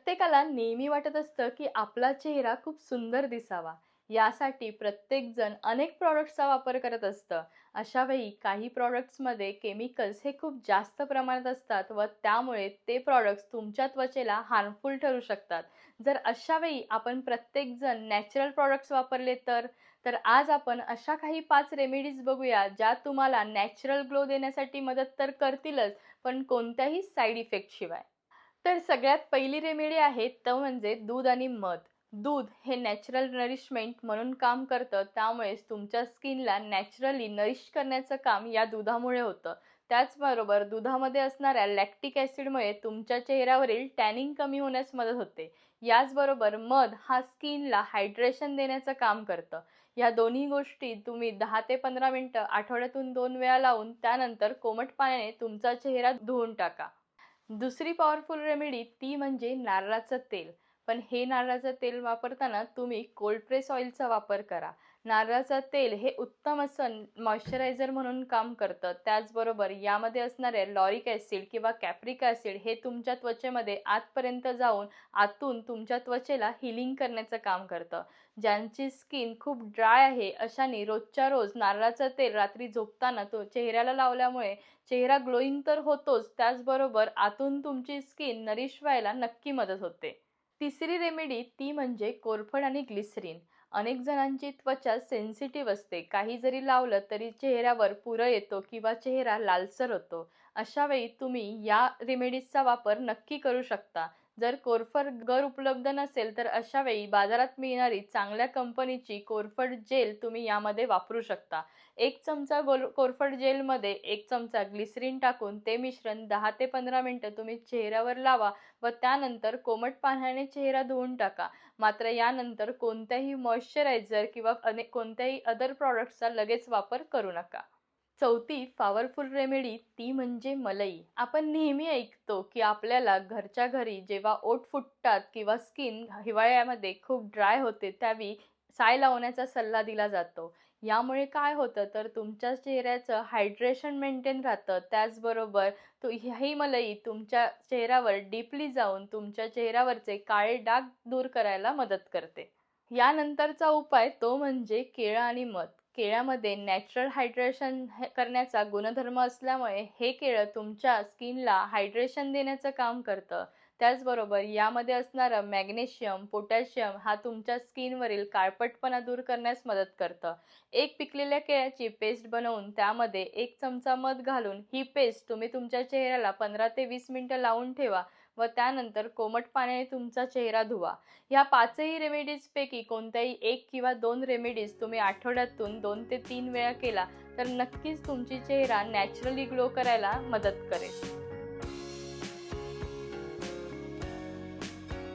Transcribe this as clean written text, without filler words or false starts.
प्रत्येकाला नेहमी वाटत असतं की आपला चेहरा खूप सुंदर दिसावा. यासाठी प्रत्येकजण अनेक प्रॉडक्ट्सचा वापर करत असतं. अशा वेळी काही प्रॉडक्ट्समध्ये केमिकल्स हे खूप जास्त प्रमाणात असतात व त्यामुळे ते प्रॉडक्ट्स तुमच्या त्वचेला हार्मफुल ठरू शकतात. जर अशा वेळी आपण प्रत्येकजण नॅचरल प्रॉडक्ट्स वापरले तर आज आपण अशा काही 5 रेमेडीज बघूया, ज्या तुम्हाला नॅचरल ग्लो देण्यासाठी मदत तर करतीलच, पण कोणत्याही साईड इफेक्ट शिवाय. तर सगळ्यात पहिली रेमेडी आहे तो म्हणजे दूध आणि मध. दूध हे नॅचरल नरिशमेंट म्हणून काम करतं, त्यामुळेच तुमच्या स्किनला नॅचरली नरिश करण्याचं काम या दुधामुळे होतं. त्याचबरोबर दुधामध्ये असणाऱ्या लॅक्टिक ॲसिडमुळे तुमच्या चेहऱ्यावरील टॅनिंग कमी होण्यास मदत होते. याचबरोबर मध हा स्किनला हायड्रेशन देण्याचं काम करतं. या दोन्ही गोष्टी तुम्ही 10 ते 15 मिनिटं आठवड्यातून 2 वेळा लावून त्यानंतर कोमट पाण्याने तुमचा चेहरा धुवून टाका. दुसरी पॉवरफुल रेमेडी ती म्हणजे नारळाचं तेल. पण हे नारळाचं तेल वापरताना तुम्ही कोल्ड प्रेस ऑइलचा वापर करा. नारळाचं तेल हे उत्तम असं मॉइश्चरायझर म्हणून काम करतं. त्याचबरोबर यामध्ये असणारे लॉरिक ॲसिड किंवा कॅप्रिक ॲसिड हे तुमच्या त्वचेमध्ये आतपर्यंत जाऊन आतून तुमच्या त्वचेला हीलिंग करण्याचं काम करतं. ज्यांची स्किन खूप ड्राय आहे अशांनी रोजच्या रोज नारळाचं तेल रात्री झोपताना तो चेहऱ्याला लावल्यामुळे चेहरा ग्लोईंग तर होतोच, त्याचबरोबर आतून तुमची स्किन नरिश व्हायला नक्की मदत होते. तिसरी रेमेडी ती म्हणजे कोरफड आणि ग्लिसरीन. अनेक जणांची त्वचा सेन्सिटिव्ह असते. काही जरी लावलं तरी चेहऱ्यावर पुरळ येतो किंवा चेहरा लालसर होतो. अशा वेळी तुम्ही या रेमेडीजचा वापर नक्की करू शकता. जर कोरफड उपलब्ध नसेल तर अशा वेळी बाजारात मिळणारी चांगल्या कंपनीची कोरफड जेल तुम्ही यामध्ये वापरू शकता. 1 चमचा कोरफड जेलमध्ये 1 चमचा ग्लिसरीन टाकून ते मिश्रण 10 ते 15 मिनिटं तुम्ही चेहऱ्यावर लावा व त्यानंतर कोमट पाण्याने चेहरा धुवून टाका. मात्र यानंतर कोणत्याही मॉइश्चरायझर किंवा कोणत्याही अदर प्रॉडक्ट्सचा लगेच वापर करू नका. चौथी पॉवरफुल रेमेडी ती म्हणजे मलई. आपण नेहमी ऐकतो की आपल्याला घरच्या घरी जेव्हा ओठ फुटतात किंवा स्किन हिवाळ्यामध्ये खूप ड्राय होते त्यावेळी साय लावण्याचा सल्ला दिला जातो. यामुळे काय होतं तर तुमच्या चेहऱ्याचं हायड्रेशन मेंटेन राहतं. त्याचबरोबर ही मलई तुमच्या चेहऱ्यावर डीपली जाऊन तुमच्या चेहऱ्यावरचे काळे डाग दूर करायला मदत करते. यानंतरचा उपाय तो म्हणजे केळं आणि मध. केळ्यामध्ये नॅचरल हायड्रेशन करण्याचा गुणधर्म असल्यामुळे हे केळं तुमच्या स्किनला हायड्रेशन देण्याचं काम करतं. त्याचबरोबर यामध्ये असणारं मॅग्नेशियम, पोटॅशियम हा तुमच्या स्किनवरील काळपटपणा दूर करण्यास मदत करतं. एक पिकलेल्या केळ्याची पेस्ट बनवून त्यामध्ये 1 चमचा मध घालून ही पेस्ट तुम्ही तुमच्या चेहऱ्याला 15 ते 20 मिनिटं लावून ठेवा व त्यानंतर कोमट पाण्याने तुमचा चेहरा धुवा. ह्या 5ही रेमेडीजपैकी कोणत्याही 1 किंवा 2 रेमेडीज तुम्ही आठवड्यातून 2 ते 3 वेळा केला तर नक्कीच तुमची चेहरा नॅचरली ग्लो करायला मदत करेल.